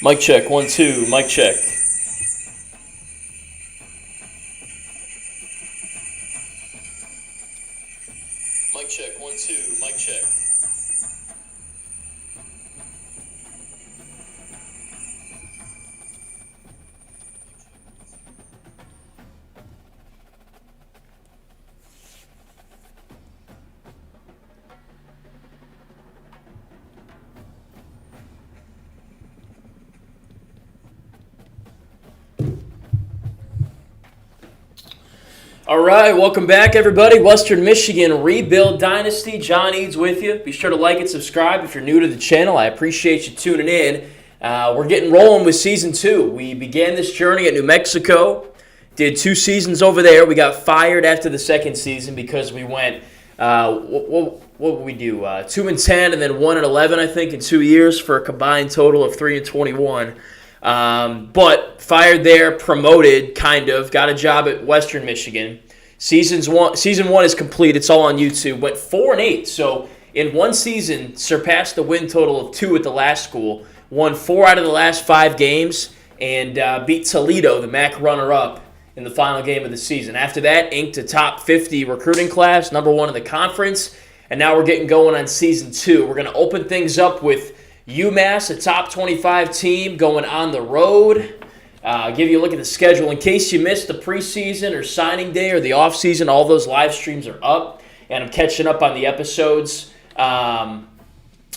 Mic check, 1, 2, mic check. Mic check, 1, 2, mic check. All right, welcome back, everybody. Western Michigan Rebuild Dynasty. John Eads with you. Be sure to like and subscribe if you're new to the channel. I appreciate you tuning in. We're getting rolling with Season 2. We began this journey at New Mexico, did 2 seasons over there. We got fired after the second season because we went, what would we do, 2-10 and then 1-11, I think, in 2 years for a combined total of 3-21. But fired there, promoted, kind of, got a job at Western Michigan. Season 1 is complete. It's all on YouTube. Went 4-8. So in one season, surpassed the win total of 2 at the last school. Won 4 out of the last 5 games and beat Toledo, the MAC runner-up, in the final game of the season. After that, inked a top 50 recruiting class, number 1 in the conference. And now we're getting going on Season 2. We're going to open things up with Umass, a top 25 team, going on the road. Give you a look at the schedule. In case you missed the preseason or signing day or the offseason, all those live streams are up, and I'm catching up on the episodes.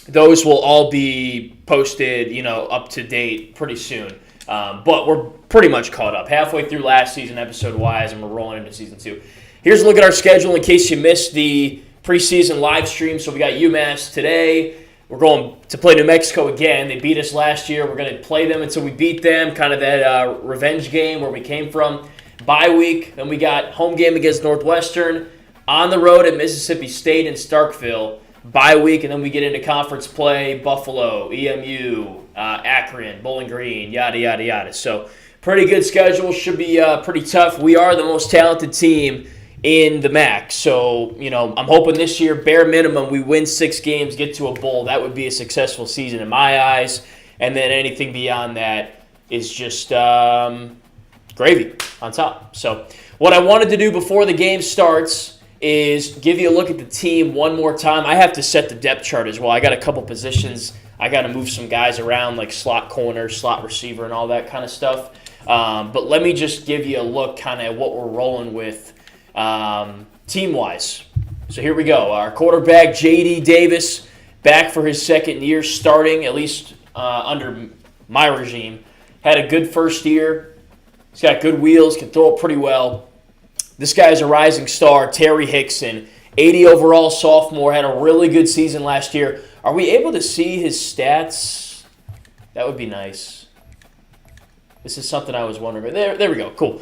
Those will all be posted, up to date pretty soon. But we're pretty much caught up. Halfway through last season episode-wise, and we're rolling into Season 2. Here's a look at our schedule in case you missed the preseason live stream. So we got Umass today. We're going to play New Mexico again. They beat us last year. We're going to play them until we beat them, kind of that revenge game where we came from. Bye week. Then we got home game against Northwestern. On the road at Mississippi State in Starkville. Bye week, and then we get into conference play, Buffalo, EMU, Akron, Bowling Green, yada, yada, yada. So pretty good schedule. Should be pretty tough. We are the most talented team in the MAC. So, I'm hoping this year, bare minimum, we win 6 games, get to a bowl. That would be a successful season in my eyes. And then anything beyond that is just gravy on top. So what I wanted to do before the game starts is give you a look at the team one more time. I have to set the depth chart as well. I got a couple positions. I got to move some guys around like slot corner, slot receiver, and all that kind of stuff. But let me just give you a look kind of what we're rolling with team-wise. So here we go. Our quarterback, J.D. Davis, back for his second year starting, at least under my regime. Had a good first year. He's got good wheels, can throw it pretty well. This guy's a rising star, Terry Hickson, 80 overall sophomore, had a really good season last year. Are we able to see his stats? That would be nice. This is something I was wondering. There we go. Cool.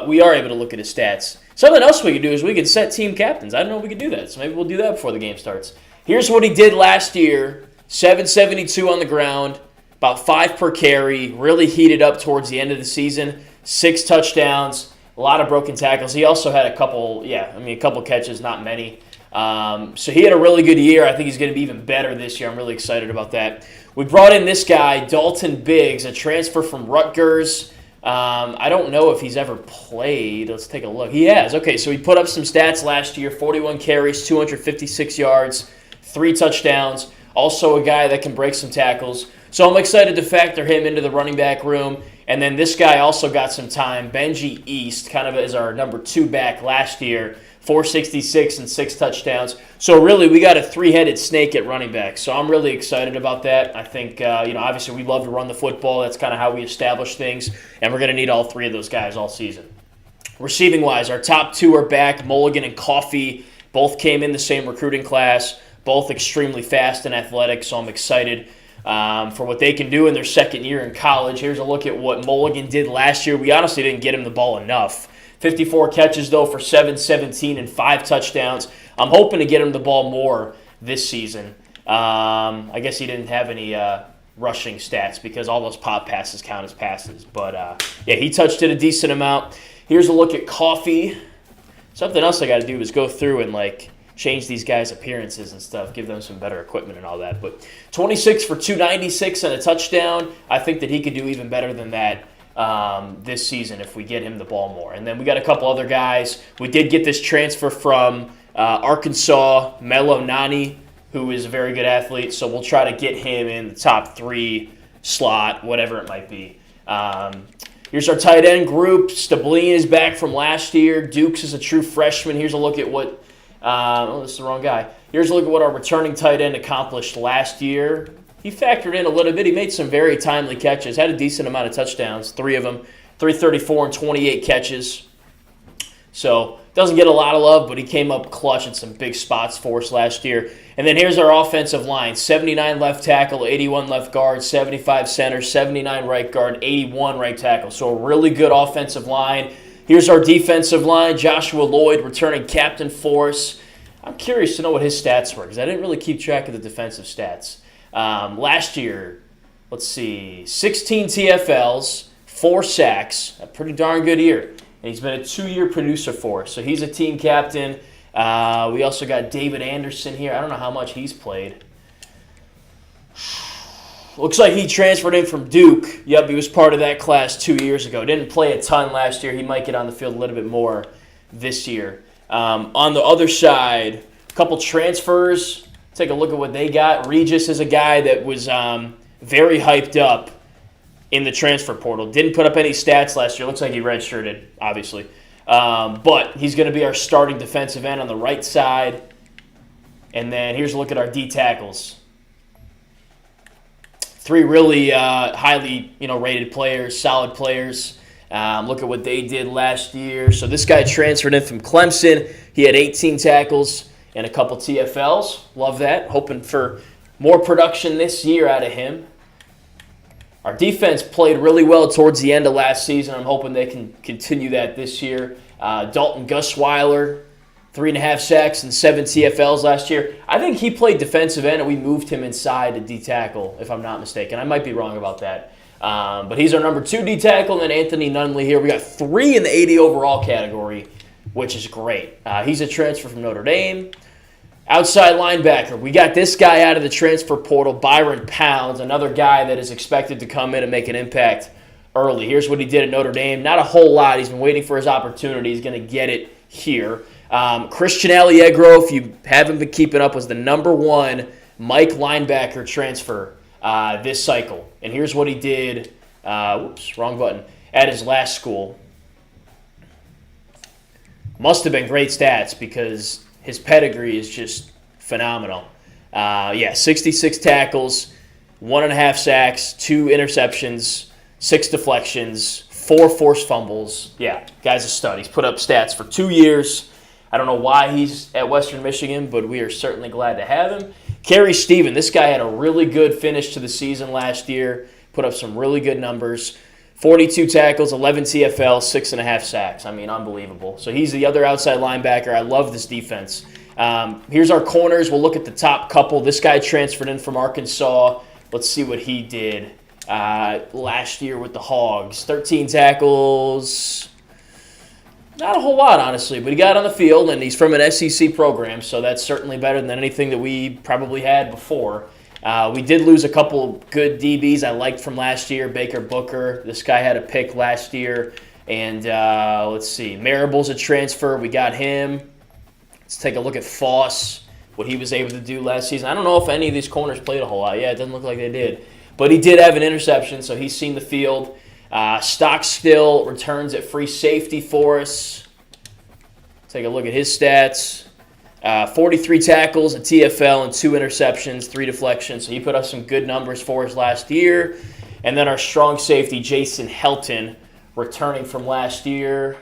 We are able to look at his stats. Something else we could do is we could set team captains. I don't know if we could do that, so maybe we'll do that before the game starts. Here's what he did last year. 772 on the ground, about 5 per carry, really heated up towards the end of the season. 6 touchdowns, a lot of broken tackles. He also had a couple catches, not many. So he had a really good year. I think he's going to be even better this year. I'm really excited about that. We brought in this guy, Dalton Biggs, a transfer from Rutgers. I don't know if he's ever played. Let's take a look. He has. Okay, so he put up some stats last year, 41 carries, 256 yards, 3 touchdowns. Also a guy that can break some tackles. So I'm excited to factor him into the running back room. And then this guy also got some time, Benji East, kind of as our number 2 back last year, 466 and 6 touchdowns. So really, we got a 3-headed snake at running back. So I'm really excited about that. I think, obviously we love to run the football. That's kind of how we establish things. And we're going to need all 3 of those guys all season. Receiving-wise, our top 2 are back, Mulligan and Coffey. Both came in the same recruiting class. Both extremely fast and athletic, so I'm excited for what they can do in their second year in college. Here's a look at what Mulligan did last year. We honestly didn't get him the ball enough. 54 catches, though, for 717 and 5 touchdowns. I'm hoping to get him the ball more this season. I guess he didn't have any rushing stats because all those pop passes count as passes. But, he touched it a decent amount. Here's a look at Coffey. Something else I got to do is go through and, change these guys' appearances and stuff, give them some better equipment and all that. But 26 for 296 and a touchdown. I think that he could do even better than that this season if we get him the ball more. And then we got a couple other guys. We did get this transfer from Arkansas, Melo Nani, who is a very good athlete. So we'll try to get him in the top 3 slot, whatever it might be. Here's our tight end group. Stablin is back from last year. Dukes is a true freshman. Here's a look at what this is the wrong guy. Here's a look at what our returning tight end accomplished last year. He factored in a little bit. He made some very timely catches. Had a decent amount of touchdowns, 3 of them, 334 and 28 catches. So doesn't get a lot of love, but he came up clutch in some big spots for us last year. And then here's our offensive line. 79 left tackle, 81 left guard, 75 center, 79 right guard, 81 right tackle. So a really good offensive line. Here's our defensive line. Joshua Lloyd returning captain for us. I'm curious to know what his stats were because I didn't really keep track of the defensive stats. Last year, let's see, 16 TFLs, 4 sacks, a pretty darn good year. And he's been a 2-year producer for us. So he's a team captain. We also got David Anderson here. I don't know how much he's played. Looks like he transferred in from Duke. Yep, he was part of that class 2 years ago. Didn't play a ton last year. He might get on the field a little bit more this year. On the other side, a couple transfers. Take a look at what they got. Regis is a guy that was very hyped up in the transfer portal. Didn't put up any stats last year. Looks like he redshirted, obviously. But he's going to be our starting defensive end on the right side. And then here's a look at our D tackles. 3 really highly rated players, solid players. Look at what they did last year. So this guy transferred in from Clemson. He had 18 tackles and a couple TFLs. Love that. Hoping for more production this year out of him. Our defense played really well towards the end of last season. I'm hoping they can continue that this year. Dalton Gusweiler, 3.5 sacks and 7 TFLs last year. I think he played defensive end, and we moved him inside to D tackle, if I'm not mistaken. I might be wrong about that. But he's our number 2 D tackle, and then Anthony Nunley here. We got 3 in the 80 overall category, which is great. He's a transfer from Notre Dame. Outside linebacker, we got this guy out of the transfer portal, Byron Pounds, another guy that is expected to come in and make an impact early. Here's what he did at Notre Dame. Not a whole lot. He's been waiting for his opportunity. He's going to get it here. Christian Alliegro, if you haven't been keeping up, was the number 1 Mike linebacker transfer this cycle. And here's what he did, wrong button, at his last school. Must have been great stats because his pedigree is just phenomenal. 66 tackles, 1.5 sacks, 2 interceptions, 6 deflections, 4 forced fumbles. Yeah, guy's a stud. He's put up stats for 2 years. I don't know why he's at Western Michigan, but we are certainly glad to have him. Kerry Stephen, this guy had a really good finish to the season last year, put up some really good numbers. 42 tackles, 11 TFL, 6.5 sacks. I mean, unbelievable. So he's the other outside linebacker. I love this defense. Here's our corners. We'll look at the top couple. This guy transferred in from Arkansas. Let's see what he did last year with the Hogs. 13 tackles. Not a whole lot, honestly, but he got on the field, and he's from an SEC program, so that's certainly better than anything that we probably had before. We did lose a couple good DBs I liked from last year. Baker Booker, this guy had a pick last year. And let's see, Marable's a transfer. We got him. Let's take a look at Foss, what he was able to do last season. I don't know if any of these corners played a whole lot. Yeah, it doesn't look like they did. But he did have an interception, so he's seen the field. Stockstill returns at free safety for us. Take a look at his stats. 43 tackles, a TFL, and 2 interceptions, 3 deflections. So he put up some good numbers for us last year. And then our strong safety, Jason Helton, returning from last year.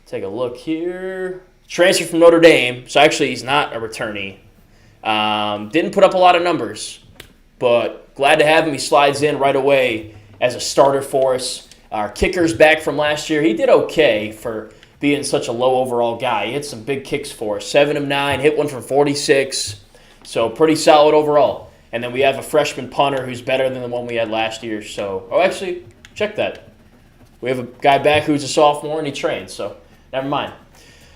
Take a look here. Transfer from Notre Dame. So actually he's not a returnee. Didn't put up a lot of numbers, but glad to have him. He slides in right away as a starter for us. Our kicker's back from last year. He did okay for being such a low overall guy. He hit some big kicks for us. 7 of 9, hit one from 46. So pretty solid overall. And then we have a freshman punter who's better than the one we had last year. So, actually, check that. We have a guy back who's a sophomore and he trains. So, never mind.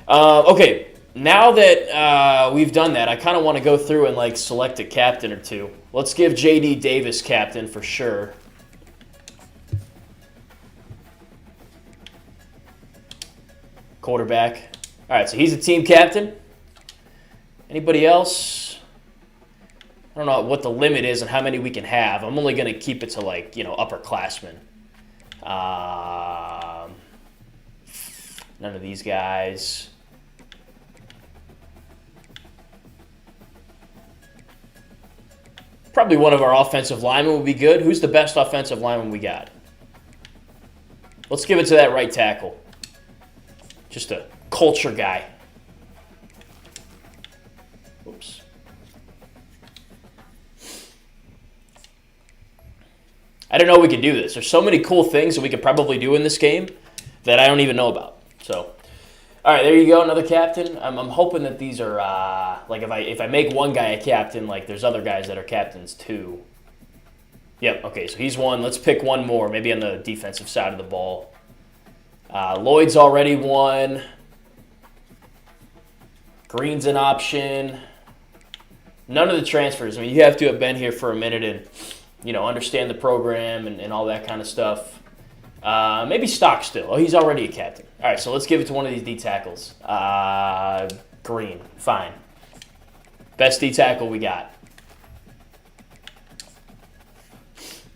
Okay, now that we've done that, I kind of want to go through and like select a captain or two. Let's give JD Davis captain for sure. Quarterback. All right, so he's a team captain. Anybody else? I don't know what the limit is and how many we can have. I'm only going to keep it to like, upperclassmen. None of these guys. Probably one of our offensive linemen would be good. Who's the best offensive lineman we got? Let's give it to that right tackle. Just a culture guy. Oops. I didn't know we could do this. There's so many cool things that we could probably do in this game that I don't even know about. So, all right, there you go, another captain. I'm hoping that these are like if I make one guy a captain, like there's other guys that are captains too. Yep. Okay, so he's one. Let's pick one more, maybe on the defensive side of the ball. Lloyd's already one. Green's an option. None of the transfers. I mean, you have to have been here for a minute and, understand the program and all that kind of stuff. Maybe Stockstill. Oh, he's already a captain. All right, so let's give it to one of these D tackles. Green. Fine. Best D tackle we got.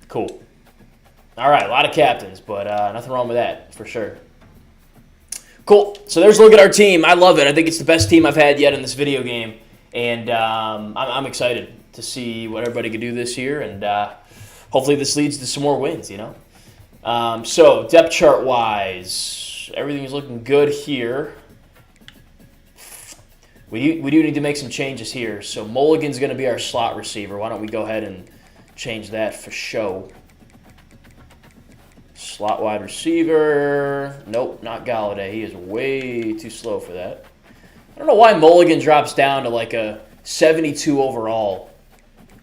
Cool. All right, a lot of captains, but nothing wrong with that, for sure. Cool. So there's a look at our team. I love it. I think it's the best team I've had yet in this video game. And I'm excited to see what everybody can do this year. And hopefully this leads to some more wins, So depth chart-wise, everything is looking good here. We do need to make some changes here. So Mulligan's going to be our slot receiver. Why don't we go ahead and change that for show. Slot wide receiver. Nope, not Galladay. He is way too slow for that. I don't know why Mulligan drops down to like a 72 overall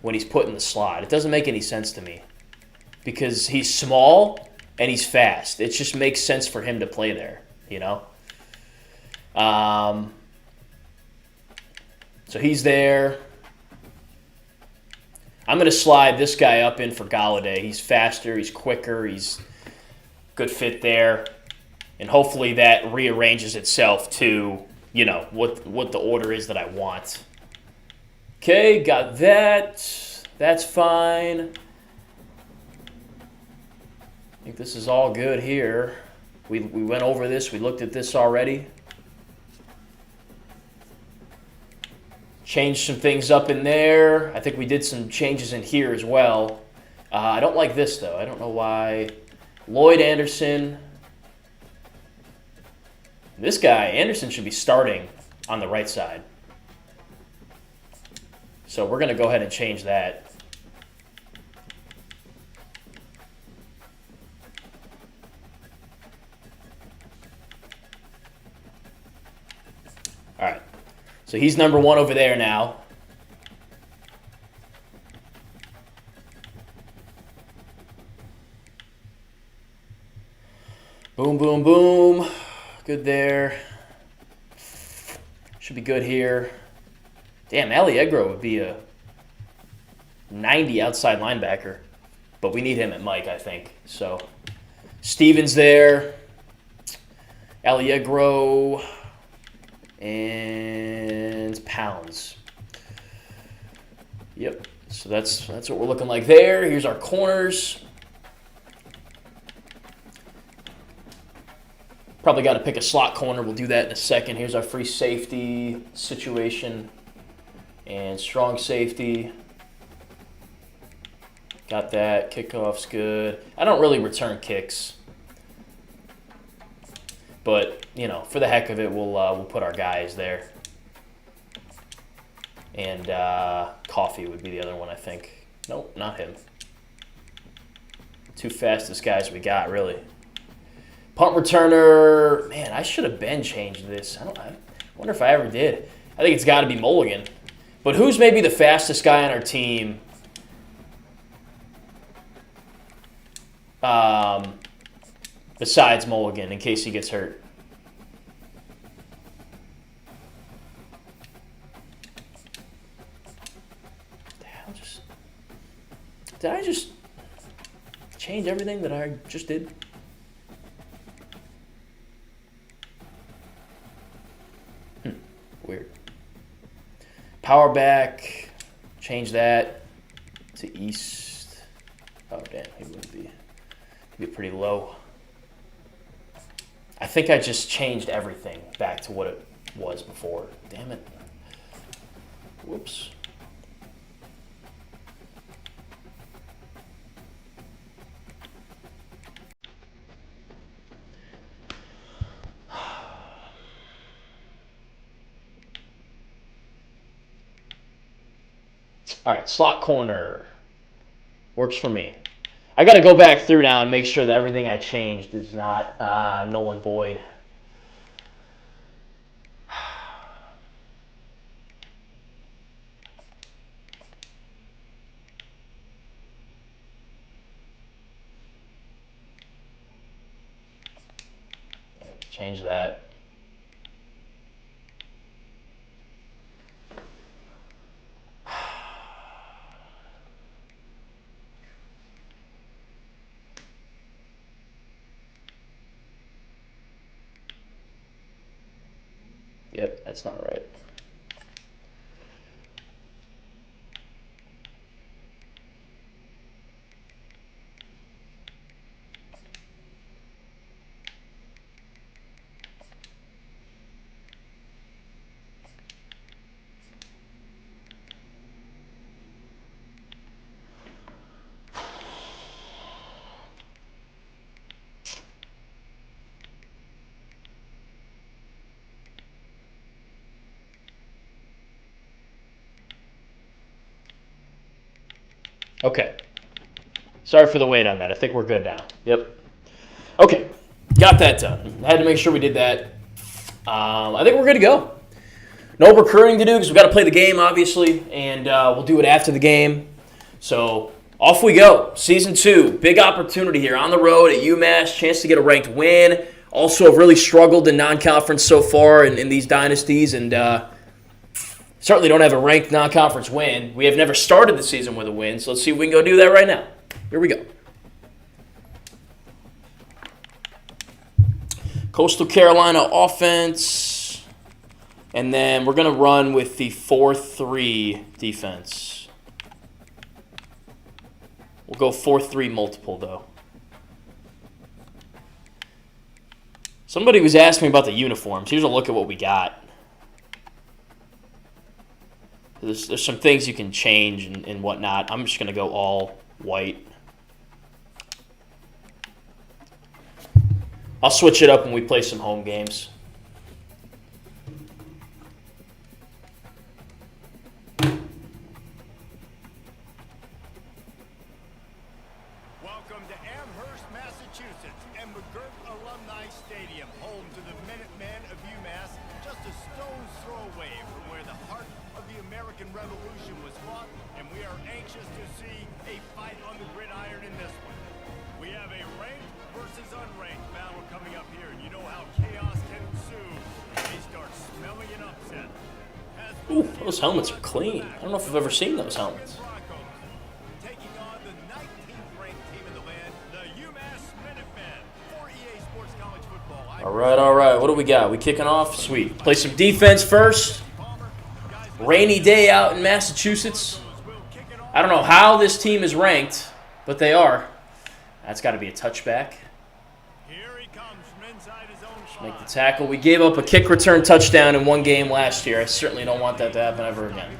when he's put in the slot. It doesn't make any sense to me. Because he's small and he's fast. It just makes sense for him to play there, So he's there. I'm going to slide this guy up in for Galladay. He's faster, he's quicker, he's good fit there. And hopefully that rearranges itself to, what the order is that I want. Okay, got that. That's fine. I think this is all good here. We went over this. We looked at this already. Changed some things up in there. I think we did some changes in here as well. I don't like this, though. I don't know why. Lloyd Anderson. This guy, Anderson, should be starting on the right side. So we're going to go ahead and change that. All right. So he's number one over there now. Boom, boom, boom. Good there. Should be good here. Damn, Allegro would be a 90 outside linebacker. But we need him at Mike, I think. So Stevens there. Allegro. And Pounds. Yep. So that's what we're looking like there. Here's our corners. Probably got to pick a slot corner. We'll do that in a second. Here's our free safety situation. And strong safety. Got that. Kickoff's good. I don't really return kicks. But, for the heck of it, we'll put our guys there. And Coffee would be the other one, I think. Nope, not him. Two fastest guys we got, really. Punt returner. Man, I should have been changed this. I wonder if I ever did. I think it's got to be Mulligan. But who's maybe the fastest guy on our team? Besides Mulligan, in case he gets hurt. change everything that I just did? Weird. Power back. Change that to east. Oh, damn. He would be pretty low. I think I just changed everything back to what it was before. Damn it. Whoops. All right, slot corner. Works for me. I got to go back through now and make sure that everything I changed is not null and void. Change that. Yep, that's not right. Okay. Sorry for the wait on that. I think we're good now. Yep. Okay. Got that done. Had to make sure we did that. I think we're good to go. No recruiting to do because we've got to play the game, obviously, and we'll do it after the game. So off we go. Season 2. Big opportunity here on the road at Umass. Chance to get a ranked win. Also have really struggled in non-conference so far in these dynasties, and certainly don't have a ranked non-conference win. We have never started the season with a win, so let's see if we can go do that right now. Here we go. Coastal Carolina offense. And then we're going to run with the 4-3 defense. We'll go 4-3 multiple, though. Somebody was asking me about the uniforms. Here's a look at what we got. There's some things you can change and whatnot. I'm just going to go all white. I'll switch it up when we play some home games. Welcome to Amherst, Massachusetts, and McGirt Alumni Stadium, home to the Minutemen of Umass, just a stone's throw away from where the heart of the American Revolution was fought, and we are anxious to see a fight on the gridiron in this one. We have a ranked versus unranked battle coming up here, and you know how chaos can ensue when they start smelling an upset. Ooh, those helmets are clean. I don't know if I've ever seen those helmets. Broncos, taking on the 19th ranked team in the land, the Umass Minutemen, for EA Sports College Football. All right. What do we got? We kicking off? Sweet. Play some defense first. Rainy day out in Massachusetts. I don't know how this team is ranked, but they are. That's got to be a touchback. Here he comes from inside his own Just make the tackle. We gave up a kick return touchdown in one game last year. I certainly don't want that to happen ever again.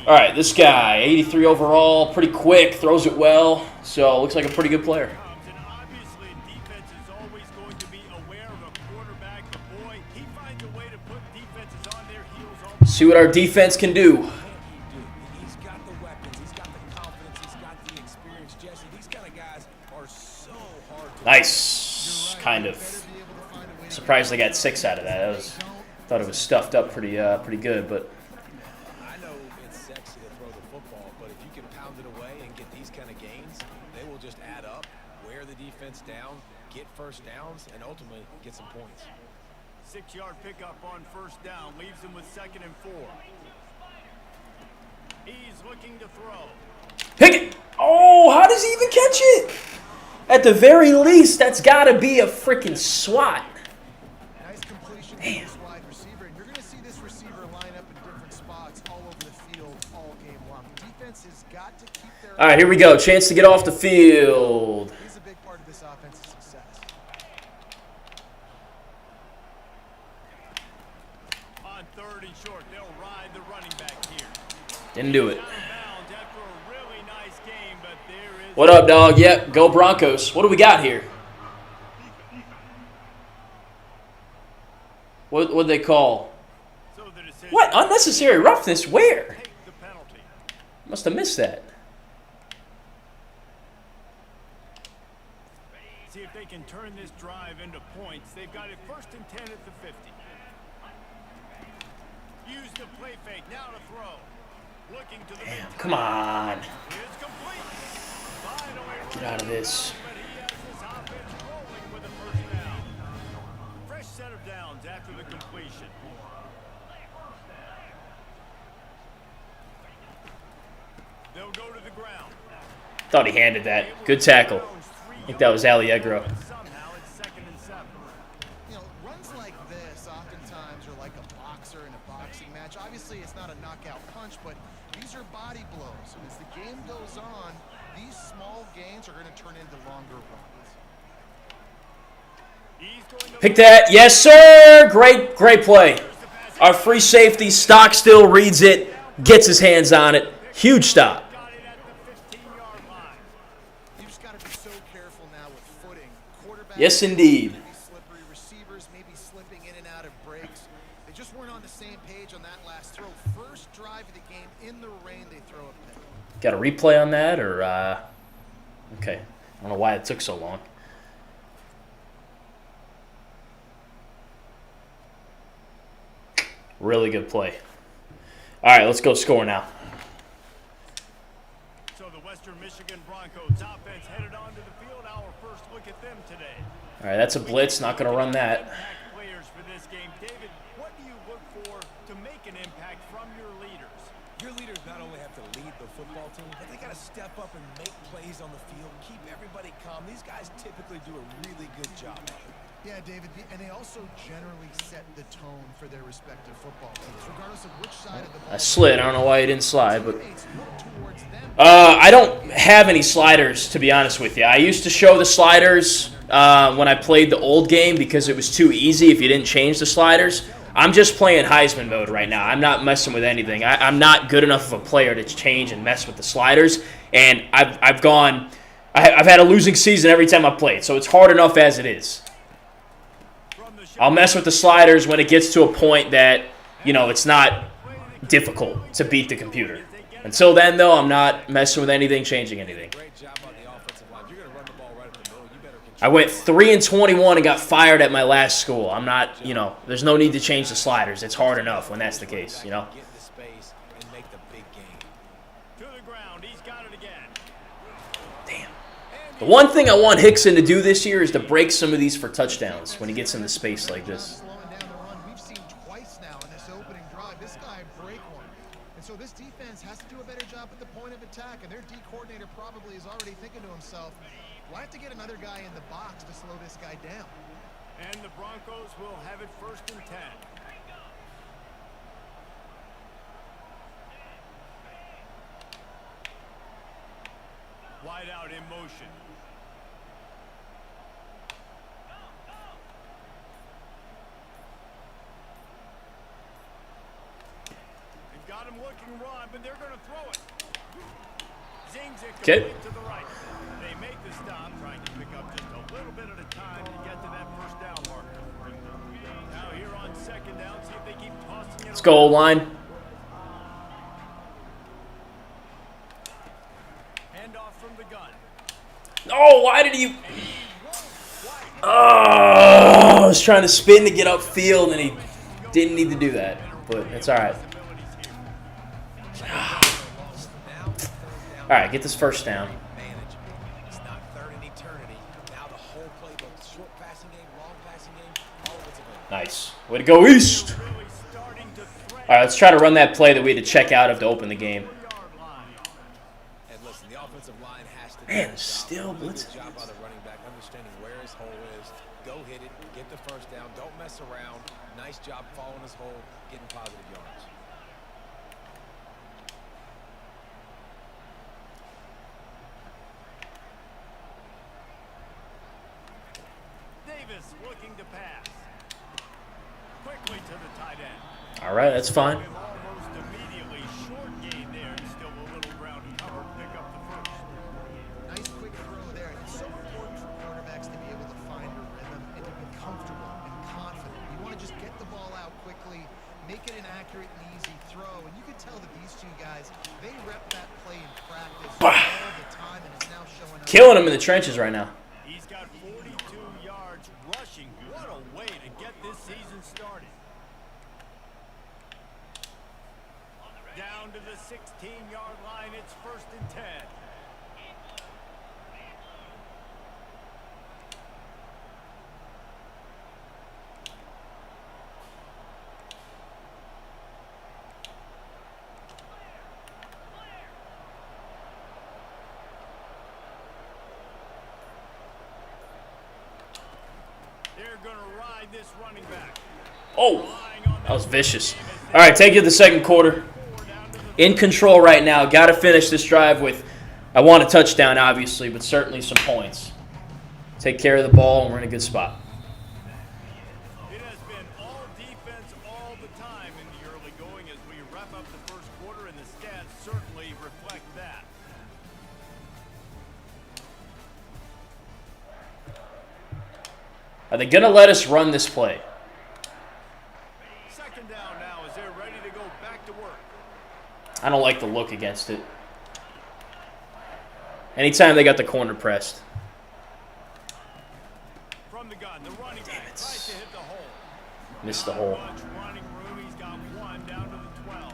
All right, this guy, 83 overall, pretty quick, throws it well, so looks like a pretty good player. And obviously, defense is always going to be aware of a quarterback, but boy, he finds a way to put defenses on their heels all the See what our defense can do. He's got the weapons, he's got the confidence, he's got the experience. Jesse, these kind of guys are so hard to Nice, kind of. Surprised I got 6 out of that. Thought it was stuffed up pretty good, but I know it's sexy to throw the football, but if you can pound it away and get these kind of gains, they will just add up, wear the defense down, get first downs, and ultimately get some points. 6-yard pickup on first down, leaves him with 2nd and 4. He's looking to throw. pick it. Oh, how does he even catch it? At the very least, that's got to be a freaking swat. Nice completion to this wide receiver, and you're going to see this receiver line up in different spots all over the field all game long. Defense has got to keep their. All right, here we go. Chance to get off the field. He's a big part of this offense's success. On 3rd and short, they'll ride the running back here. Didn't do it. Out of bounds after a really nice game, but there is What up, dog? Yep, go Broncos. What do we got here? What'd they call? so the decision. What? Unnecessary roughness? Where? Take the penalty. Must have missed that. See if they can turn this drive into points. They've got it 1st and 10 at the 50. Use the play fake. Now to throw. Looking to the Damn, come on. It's complete. Finally, Get out of this. but he has this offense rolling with a 1st down. Fresh set of downs after the completion. They'll go to the ground. Thought he handed that. Good tackle. I think that was Allegro. Somehow it's 2nd and 7. You know, runs like this oftentimes are like a boxer in a boxing match. Obviously, it's not a knockout punch, but these are body blows. And as the game goes on, these small gains are going to turn into longer runs. He's going to Pick that. Yes, sir. Great play. Our free safety, Stockstill, reads it, gets his hands on it. Huge stop. got it at the 15-yard line. You just got to be so careful now with footing. Quarterbacks, Yes, indeed. maybe slippery receivers, maybe slipping in and out of breaks. They just weren't on the same page on that last throw. First drive of the game in the rain, they throw a pick. Got a replay on that, or okay? I don't know why it took so long. Really good play. All right, let's go score now. So the Western Michigan Broncos offense headed onto the field. Our first look at them today. All right, that's a blitz. Not going to run that. Impact players for this game. David, what do you look for to make an impact from your leaders? Your leaders not only have to lead the football team, but they got to step up and make plays on the field, keep everybody calm. These guys typically do a really good job of it. Yeah, David, and they also generally set the tone for their respective football teams, regardless of which side of the ball. I slid. I don't know why he didn't slide, but Teammates look towards them. I don't have any sliders, to be honest with you. I used to show the sliders when I played the old game because it was too easy if you didn't change the sliders. I'm just playing Heisman mode right now. I'm not messing with anything. I'm not good enough of a player to change and mess with the sliders. And I've had a losing season every time I played, so it's hard enough as it is. I'll mess with the sliders when it gets to a point that, you know, it's not difficult to beat the computer. Until then, though, I'm not messing with anything, changing anything. Great job on the offensive line. You're going to run the ball right up the middle. You better control. I went 3-21 and got fired at my last school. I'm not, you know, there's no need to change the sliders. It's hard enough when that's the case, you know. Get the space and make the big game. To the ground. He's got it again. Damn. The one thing I want Hickson to do this year is to break some of these for touchdowns when he gets into space like this. Slowing down the run. We've seen twice now in this opening drive. This guy break one. And so this defense has to do a better job at the point of attack, and their D coordinator probably is already thinking to himself, well, I have to get another guy in the box to slow this guy down. And the Broncos will have it 1st and 10. Wide out in motion. They've got him looking run, but they're going to throw it. Zings it Okay. complete to the right. They make the stop, trying to pick up just a little bit at a time to get to that 1st down marker. Now here on 2nd down, see if they keep tossing it. Let's go, O-line. Handoff from the gun. Oh, why did he... Oh, I was trying to spin to get upfield, and he didn't need to do that. But it's all right. All right, get this 1st down. Manage. It's not third in eternity. Now the whole playbook, short passing game, long passing game, all of it's available. Nice. Way to go, East. Really starting to threat All right, let's try to run that play that we had to check out of to open the game. the yard line. And listen, the offensive line has to Man, still Really blitzing. good job by the running back, understanding where his hole is. Go hit it, get the first down, don't mess around. Nice job following his hole, getting positive yards. Davis looking to pass. Quickly to the tight end. All right, that's fine. Almost immediately short gain there. Still a little ground to cover. Pick up the first. Nice quick throw there. It's so important for quarterbacks to be able to find a rhythm and to be comfortable and confident. You want to just get the ball out quickly, make it an accurate and easy throw. And you can tell that these two guys, they rep that play in practice all the time, and it's now showing up. Killing him in the trenches right now. He's got 42 yards rushing. What a way to get this season started. Down to the 16-yard line. It's 1st and 10. They're going to ride this running back. Oh, that was vicious. All right, take it to the second quarter. In control right now. Got to finish this drive with, I want a touchdown, obviously, but certainly some points. Take care of the ball, and we're in a good spot. It has been all defense all the time in the early going as we wrap up the first quarter, and the stats certainly reflect that. Are they going to let us run this play? Second down now as they're ready to go back to work. I don't like the look against it. Anytime they got the corner pressed. From the gun, the running back tries to hit the hole. Missed the Not hole. much running room. He's got one down to the 12.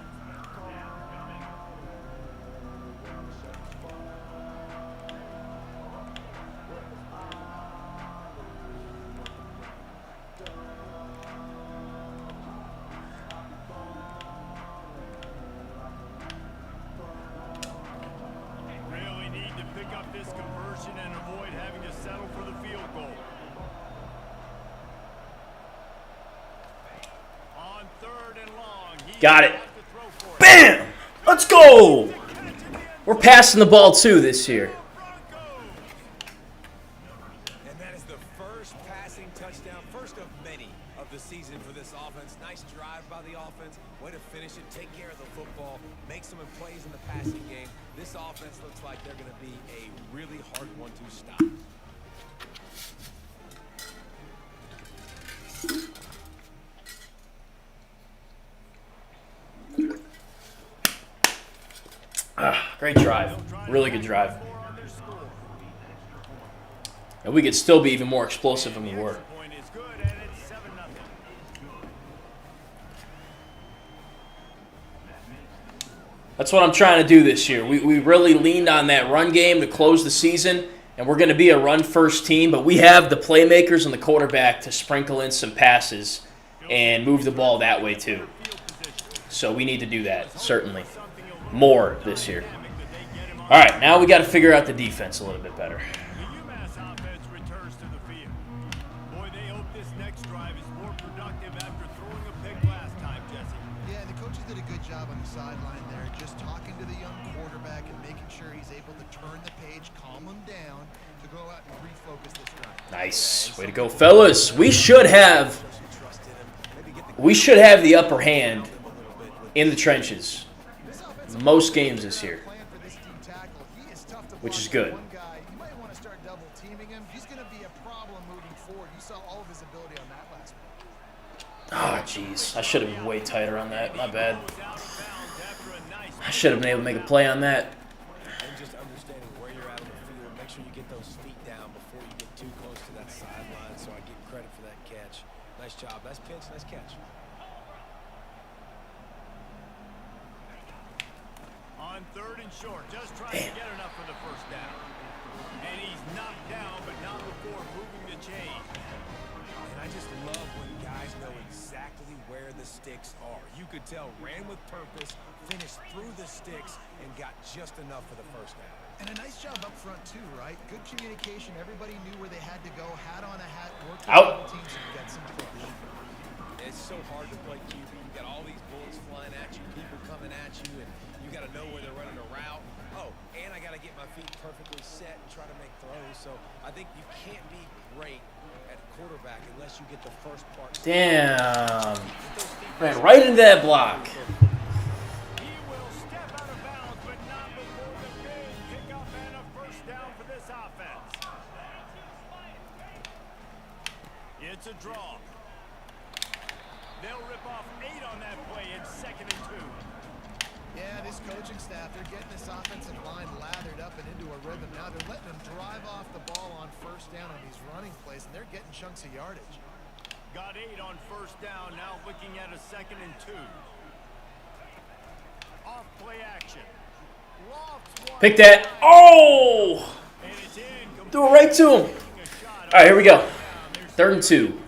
Really need to pick up this conversion and avoid having to settle for the field goal. On 3rd and long, he's Got it. got to throw for it. Bam! Let's go! We're passing the ball, too, this year. Broncos. And that is the first passing touchdown, first of many of the season for this offense. Nice drive by the offense. Way to finish it, take care of the football, make some plays in the passing game. This offense looks like they're going to be a really hard one to stop. Great drive. Really good drive. Four on their score. And we could still be even more explosive than we were. Extra point is good, and it's 7-0. That's what I'm trying to do this year. We really leaned on that run game to close the season, and we're going to be a run-first team, but we have the playmakers and the quarterback to sprinkle in some passes and move the ball that way too. So we need to do that, certainly. More this year. All right, now we got to figure out the defense a little bit better. The Umass offense returns to the field. Boy, they hope this next drive is more productive after throwing a pick last time, Jesse. Yeah, and the coaches did a good job on the sideline there, just talking to the young quarterback and making sure he's able to turn the page, calm him down, to go out and refocus this drive. Nice. Way to go, fellas. We should have the upper hand in the trenches most games this year, which is good. One guy, you might want to start double teaming him. He's going to be a problem moving forward. You saw all of his ability on that last play. Oh, jeez. I should have been way tighter on that. My bad. I should have been able to make a play on that. And just understanding where you're at on the field, make sure you get those feet down before you get too close to that sideline. So I give credit for that catch. Nice job. Nice pitch. Nice catch. On 3rd and short, just trying to get enough for the first down. And he's knocked down, but not before moving the chain. And I just love when guys guys know exactly where the sticks are. You could tell ran with purpose, finished through the sticks, and got just enough for the first down. And a nice job up front too, right? Good communication. Everybody knew where they had to go. Hat on a hat. Worked with Out. the teams to get some push. It's so hard to play QB. You got all these bullets flying at you, people coming at you, and you got to know where they're running a route. Oh, and I got to get my feet perfectly set and try to make throws. So I think you can't be great at quarterback unless you get the first part. Damn. Ran right into that block. He will step out of bounds, but not before the big pickup and a first down for this offense. It's a draw. They'll rip off 8 on that play in 2nd and 2. Yeah, this coaching staff, they're getting this offensive line lathered up and into a rhythm. Now they're letting them drive off the ball on first down on these running plays, and they're getting chunks of yardage. Got 8 on first down, now looking at a 2nd and 2. Off play action. Lofts one. Pick that. Oh! And it's in. Threw it right to him. All right, here we go. 3rd and 2.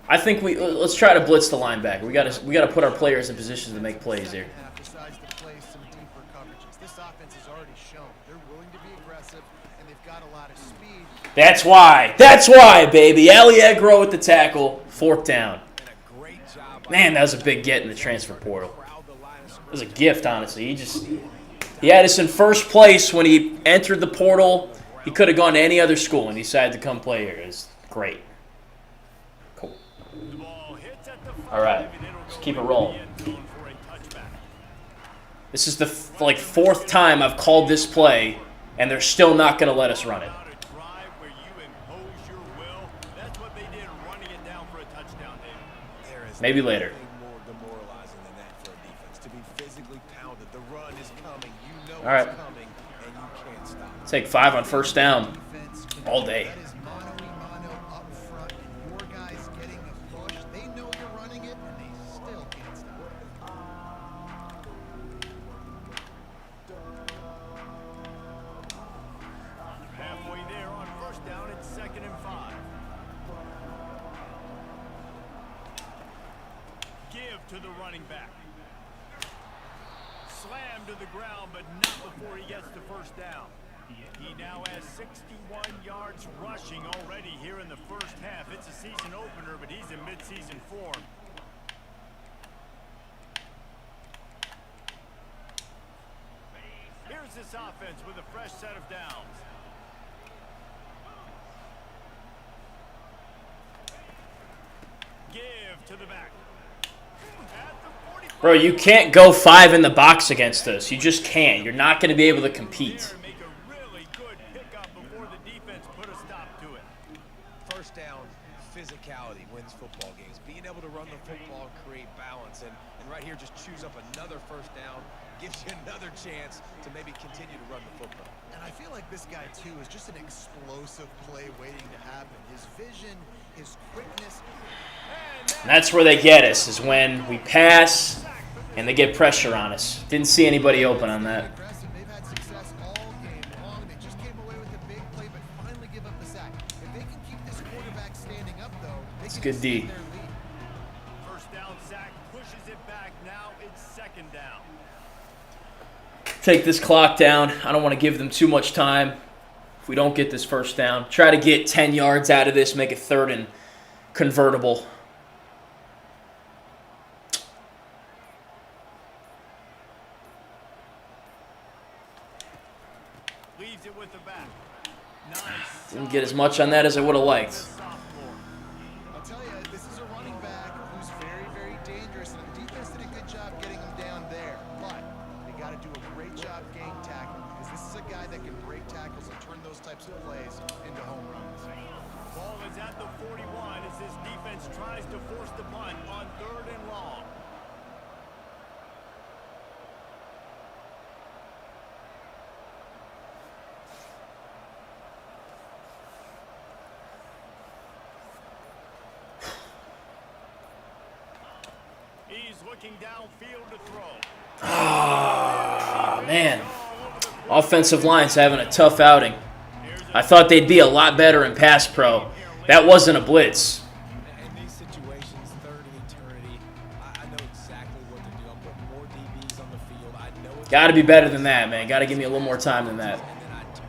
I think let's try to blitz the linebacker. We got to put our players in positions to make plays here. Decides to play some deeper coverages. This offense has already shown they're willing to be aggressive, and they've got a lot of speed. That's why. That's why, baby. Alliegro with the tackle. 4th down. Man, that was a big get in the transfer portal. It was a gift, honestly. He had us in first place when he entered the portal. He could have gone to any other school, and he decided to come play here. It was great. Cool. All right, let's keep it rolling. This is the 4th time I've called this play, and they're still not going to let us run it. Maybe later. More demoralizing than that for a defense. To be physically pounded, the run is coming. You know All right. it's coming, and you can't stop. Take 5 on first down all day. That is mano-a-mano up front, and your guys getting a push. They know you're running it, and they still can't stop it. Halfway there on first down, it's 2nd and 5. Give to the running back. Slam to the ground, but not before he gets to first down. He now has 61 yards rushing already here in the first half. It's a season opener, but he's in mid-season form. Here's this offense with a fresh set of downs. Give to the back. Bro, you can't go 5 in the box against us. You just can't. You're not going to be able to compete. Make a really good pickup before the defense put a stop to it. First down, physicality wins football games. Being able to run the football, create balance, and right here just choose up another first down, gives you another chance to maybe continue to run the football. And I feel like this guy, too, is just an explosive play waiting to happen. His vision, his quickness. And that's where they get us, is when we pass and they get pressure on us. Didn't see anybody open on that. Aggressive. They've had success all game long. They just came away with a big play, but finally give up the sack. If they can keep this quarterback standing up, though, they can good D. extend their lead. First down sack pushes it back. Now it's 2nd down. Take this clock down. I don't want to give them too much time if we don't get this first down. Try to get 10 yards out of this, make it 3rd and convertible. Leaves it with the back. Nice. Didn't get as much on that as I would have liked. I'll tell you, this is a running back who's very, very dangerous, and the defense did a good job getting him down there. But they got to do a great job gang tackling, because this is a guy that can break tackles and turn those types of plays into home runs. Ball is at the 41 as this defense tries to force the punt on 3rd and long. He's looking downfield to throw. Ah, man. Offensive line's having a tough outing. I thought they'd be a lot better in pass pro. That wasn't a blitz. In these situations, Got to be better than that, man. Got to give me a little more time than that. And then I turn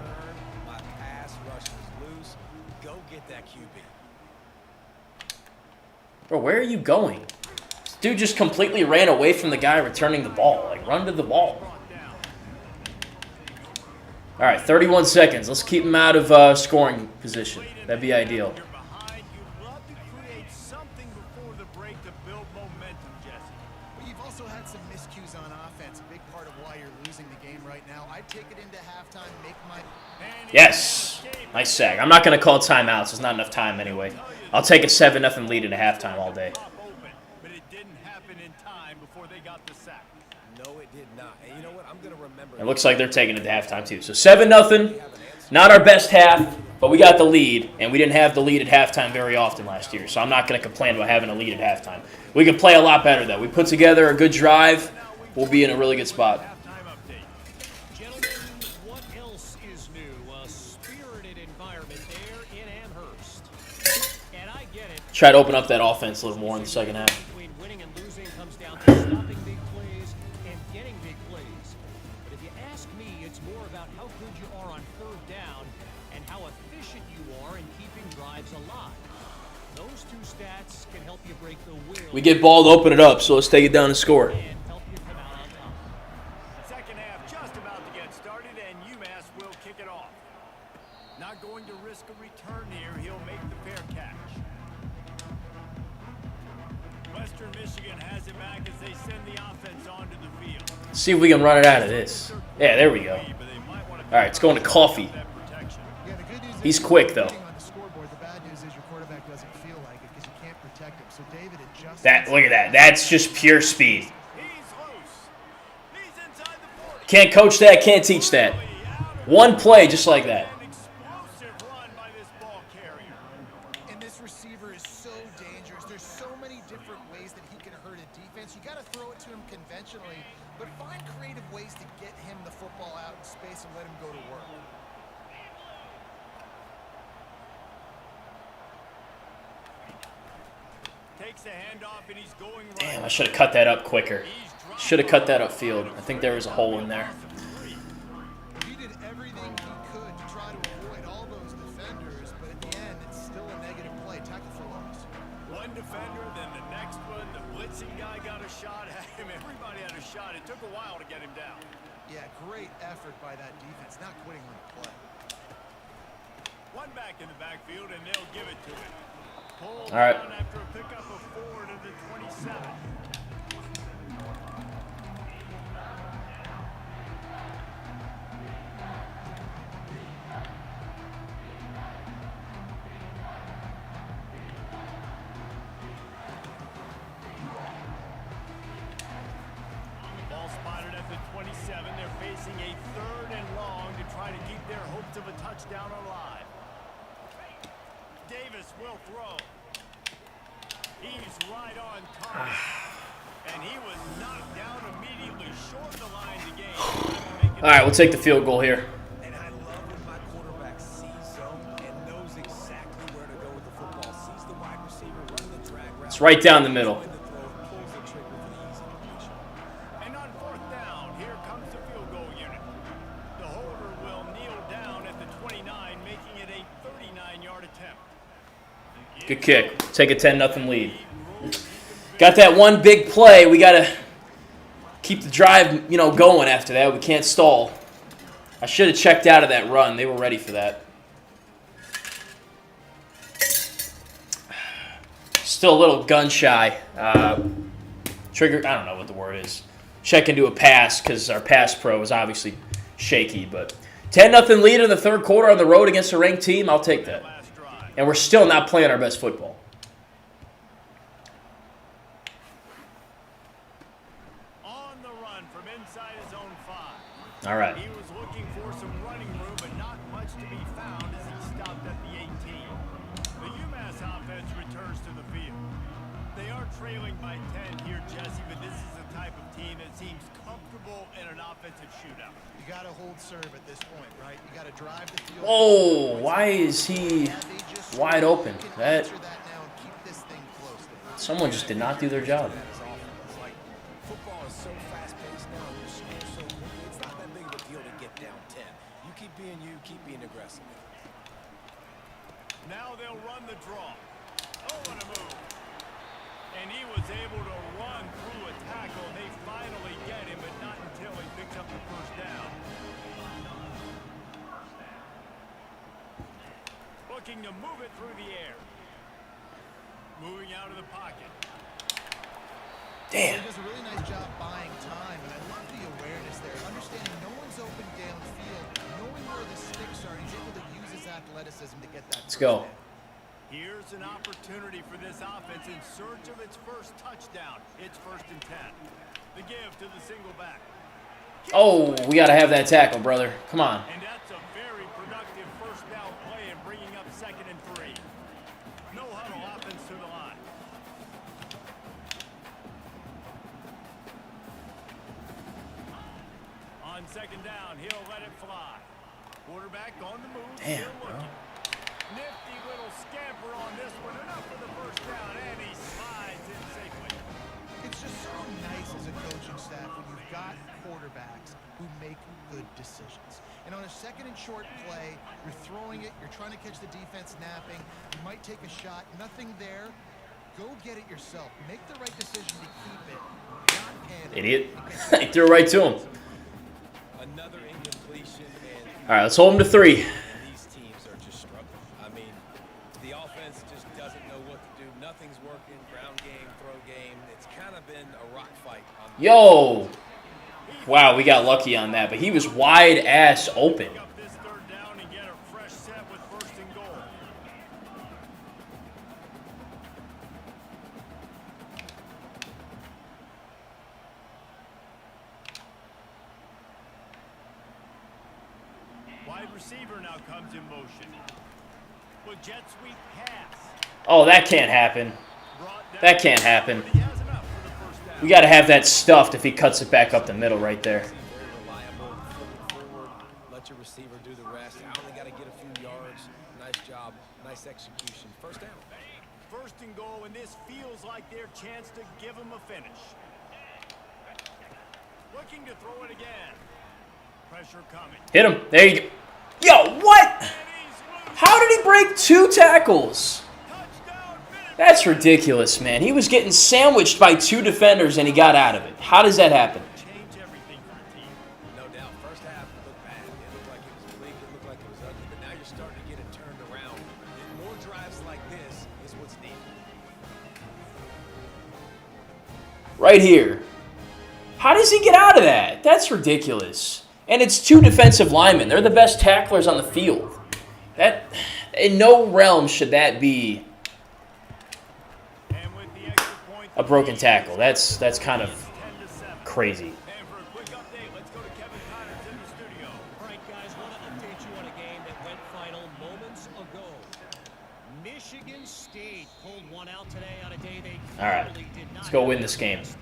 my pass rushers loose. Go get that QB. Bro, where are you going? This dude just completely ran away from the guy returning the ball. Like, run to the ball. All right, 31 seconds. Let's keep him out of scoring position. That'd be ideal. You're behind. You love to create something before the break to build momentum, Jesse. Well, you've also had some miscues on offense. A big part of why you're losing the game right now. I'd take it into halftime, make my... Yes. Nice sack. I'm not going to call timeouts. There's not enough time anyway. I'll take a 7-0 lead at halftime all day. But it didn't happen in time before they got the sack. No, it did not. And you know what? I'm going to remember. It looks like they're taking it to halftime too. So 7-0. Not our best half, but we got the lead, and we didn't have the lead at halftime very often last year. So I'm not going to complain about having a lead at halftime. We can play a lot better though. We put together a good drive. We'll be in a really good spot. Gentlemen, what else is new? A spirited environment there in Amherst. And I get it. Try to open up that offense a little more in the second half. Between winning and losing comes down to stopping big plays and getting big plays. But if you ask me, it's more about how good you are on third down and how efficient you are in keeping drives alive. Those two stats can help you break the will. We get ball to open it up, so let's take it down and score. And help you come out on top. Second half just about to get started, and Umass will kick it off. Not going to risk a return here. He'll make the fair catch. Western Michigan has it back as they send the offense onto the field. See if we can run it out of this. Yeah, there we go. All right, it's going to Coffee. Yeah, the good news is He's quick, though. on the scoreboard. The bad news is your quarterback doesn't feel like it because you can't protect him. So David adjusts. Look at that. That's just pure speed. He's loose. He's inside the 40. Can't coach that, can't teach that. One play just like that. An explosive run by this ball carrier. And this receiver is so dangerous. There's so many different ways that he can hurt a defense. You got to throw it to him conventionally, but find creative ways to get him the football out in space and let him go to work. Takes a handoff and he's going right. Damn, I should have cut that up quicker. Should have cut that upfield. I think there was a hole in there. He did everything he could to try to avoid all those defenders, but at the end, it's still a negative play. Tackle for loss. One defender, then the next one. The blitzing guy got a shot at him. Everybody had a shot. It took a while to get him down. Yeah, great effort by that defense, not quitting on the play. One back in the backfield, and they'll give it to him. Pulled All right. down after a pickup of 4 to the 27. Ball spotted at the 27. They're facing a 3rd and long to try to keep their hopes of a touchdown alive. Davis will throw. He's right on target. And he was knocked down immediately short the line to gain. All right, we'll take the field goal here. And I love when my quarterback sees zone and knows exactly where to go with the football. Sees the wide receiver running the drag route. It's right down the middle. The throw, pulls the trigger for the easy completion. And on 4th down, here comes the field goal unit. The holder will kneel down at the 29, making it a 39-yard attempt. Good kick. Take a 10-0 lead. Got that one big play. We got to keep the drive, going after that. We can't stall. I should have checked out of that run. They were ready for that. Still a little gun shy. Trigger, I don't know what the word is. Check into a pass because our pass pro is obviously shaky. But 10-0 lead in the 3rd quarter on the road against a ranked team. I'll take that. Last drive. And we're still not playing our best football. On the run from inside his own 5. All right. He was looking for some running room, but not much to be found as he stopped at the 18. The Umass offense returns to the field. They are trailing by 10 here, Jesse, but this is the type of team that seems comfortable in an offensive shootout. You got to hold serve at this point, right? You got to drive the field. Oh, why is he Yeah, they just wide open? can That answer that now and keep this thing close. someone just did not do their job. That is awful. It's like football is so fast-paced now. You score so quickly. keep being aggressive. Now they'll run the draw. Oh, what a move. And he was able to run through a tackle. They finally get him, but not until he picks up the first down. Looking to move it through the air. Moving out of the pocket. Damn. He does a really nice job buying time, and I love the awareness there. Understanding no one's open downfield, knowing where the sticks are, he's able to use his athleticism to get that. Let's go. Here's an opportunity for this offense in search of its first touchdown. It's 1st and 10. The give to the single back. Oh, we got to have that tackle, brother. Come on. And that's a very productive first down play and bringing up 2nd and 3. No huddle offense to the line. On 2nd down, he'll let it fly. Quarterback on the move. Damn, still bro. looking. Nifty little scamper on this one. Enough for the first down, and he slides in safely. It's just so nice as a coaching staff when you've got quarterbacks who make good decisions. And on a 2nd and short play, you're throwing it, you're trying to catch the defense napping, you might take a shot, nothing there. Go get it yourself. Make the right decision to keep it. Not panic. Idiot. He threw it right to him. Another incompletion, and All right, let's hold him to 3. these teams are just struggling. I mean, the offense just doesn't know what to do. Nothing's working. Ground game, throw game. It's kind of been a rock fight. Yo. Wow, we got lucky on that, but he was wide ass open. Pick up this 3rd down and get a fresh set with 1st and goal. Wide receiver now comes in motion. With jet sweep pass. Oh, that can't happen. Brought down. That can't happen. But he has enough for the first down. We got to have that stuffed if he cuts it back up the middle right there. Very reliable. Flip it forward. Let your receiver do the rest. I only got to get a few yards. Nice job. Nice execution. First down. 1st and goal, and this feels like their chance to give him a finish. Looking to throw it again. Pressure coming. Hit him. There you go. Yo, what? And he's loose. How did he break 2 tackles? Touchdown, Minute. That's ridiculous, man. He was getting sandwiched by 2 defenders and he got out of it. How does that happen? Change everything for a team. No doubt. First half it looked bad. It looked like it was bleak. It looked like it was ugly. But now you're starting to get it turned around. And more drives like this is what's needed. Right here. How does he get out of that? That's ridiculous. And it's 2 defensive linemen. They're the best tacklers on the field. That, in no realm should that be And with the extra point, a broken tackle. That's kind of 10-7. crazy. And for a quick update, let's go to Kevin Connors in the studio. All right, guys, want to update you on a game that went final moments ago. Michigan State pulled one out today on a day they All right, clearly did not let's go have win their this game. best.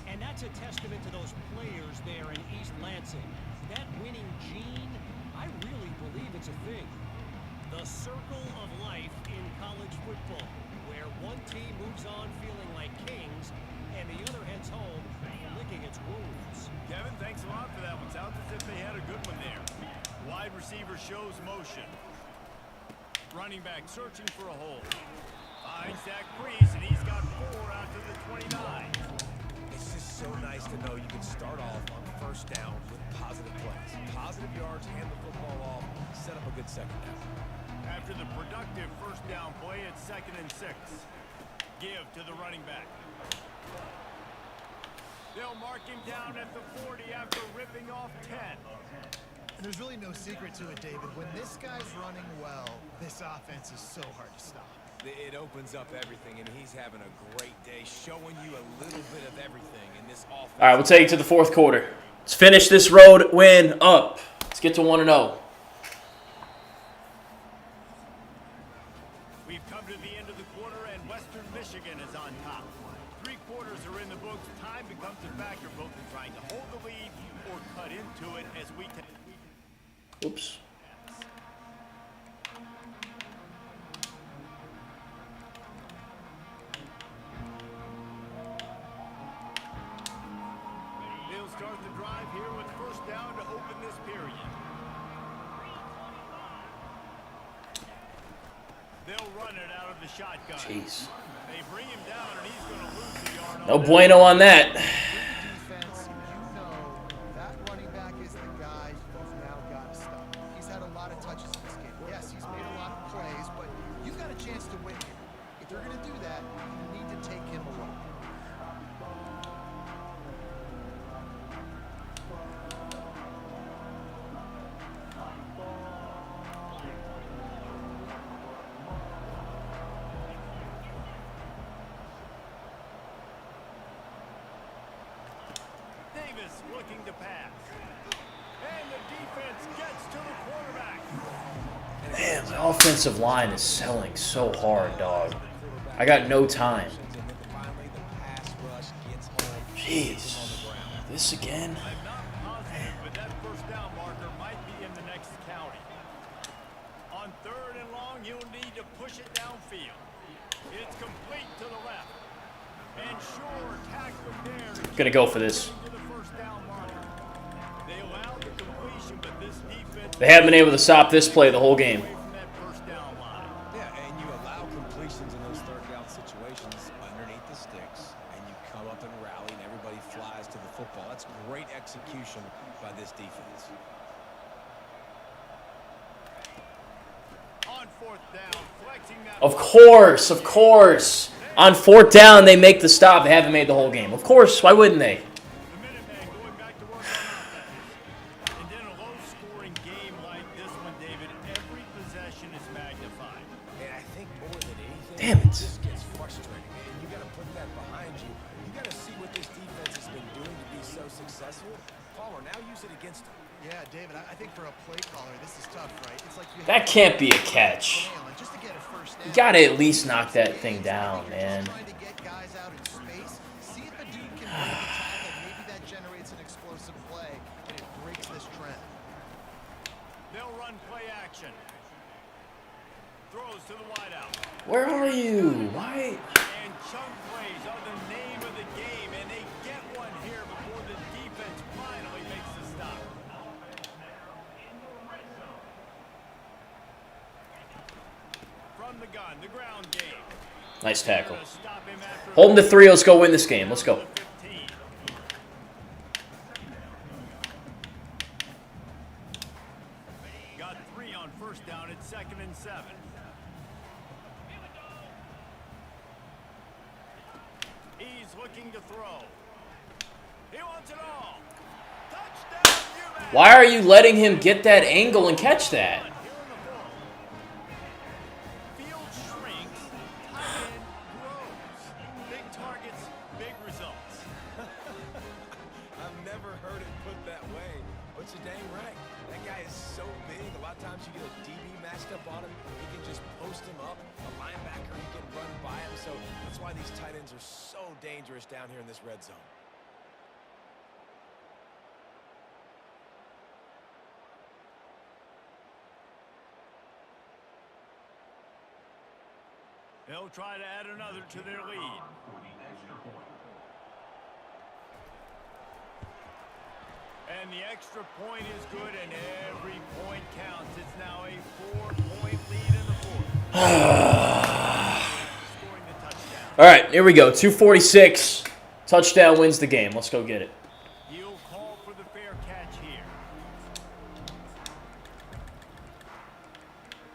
And that's a testament to those players there in East Lansing. That winning gene, I really believe it's a thing. The circle of life in college football, where one team moves on feeling like kings, and the other heads home licking its wounds. Kevin, thanks a lot for that one. Sounds as if they had a good one there. Wide receiver shows motion. Running back searching for a hole. Finds Zach Breeze, and he's got 4 out to the 29. It's just so nice to know you can start off on 1st down with positive plays. Positive yards, hand the football off, set up a good 2nd down. After the productive 1st down play, it's 2nd and 6. Give to the running back. They'll mark him down at the 40 after ripping off 10. And there's really no secret to it, David. When this guy's running well, this offense is so hard to stop. It opens up everything, and he's having a great day, showing you a little bit of everything in this offense. All right, we'll take you to the 4th quarter. Let's finish this road win up. Let's get to 1-0. We've come to the end of the quarter, and Western Michigan is on top. 3 quarters are in the books. Time becomes a factor, both in trying to hold the lead or cut into it as we take. Oops. They'll start the drive here with 1st down to open this period. They'll run it out of the shotgun. Jeez. They bring him down, and he's going to lose the yard. No bueno on that. Defense, you know that running back is the guy who's now got to stop. He's had a lot of touches in this game. Yes, he's made a lot of plays, but you've got a chance to win here. If you're going to do that, you need to take him away. Davis looking to pass. And the defense gets to the quarterback. Man, my offensive line is selling so hard, dog. I got no time. Jeez. This again? I'm not positive, but that first down marker might be in the next county. On 3rd and long, you'll need to push it downfield. It's complete to the left. And sure, tackle there. Gonna go for this. To the first down marker. They allowed the completion, but this defense They haven't been able to stop this play the whole game. away from that first down line. Yeah, and you allow completions in those third down situations underneath the sticks, and you come up and rally, and everybody flies to the football. That's great execution by this defense. On 4th down, flexing that. Of course, of course. On 4th down, they make the stop. They haven't made the whole game. Of course, why wouldn't they? The Minutemen going back to work on offense. And in a low-scoring game like this one, David, every possession is magnified. And I think more than anything, Damn it. this gets frustrating, man. You got to put that behind you. You got to see what this defense has been doing to be so successful. Palmer, now use it against him. Yeah, David, I think for a play caller, this is tough, right? It's like you That can't be a catch. just to get a first down. You gotta at least knock that thing down, man. Trying to get guys out in space. See if a dude can break a tackle. Maybe that generates an explosive play, and it breaks this trend. They'll run play action. Throws to the wideout. Where are you? Why? And chunk plays are the name of the game, and they get one here before the defense finally makes the stop. From the gun, the ground game. Nice tackle. Gonna stop him after Hold him to 3. Let's go win this game. Let's go. 15. Got 3 on first down at 2nd and 7. He's looking to throw. He wants it all. Touchdown, Umass. Why are you letting him get that angle and catch that? Field shrinks, tight end grows. Big targets, big results. I've never heard it put that way, but you're dang right. That guy is so big. A lot of times you get a DB matched up on him. He can just post him up. A linebacker, he can run by him. So that's why these tight ends are so dangerous down here in this red zone. They'll try to add another to their lead. And the extra point is good, and every point counts. It's now a 4-point lead in the fourth. Scoring the touchdown. All right, here we go. 2:46. Touchdown wins the game. Let's go get it. He'll call for the fair catch here.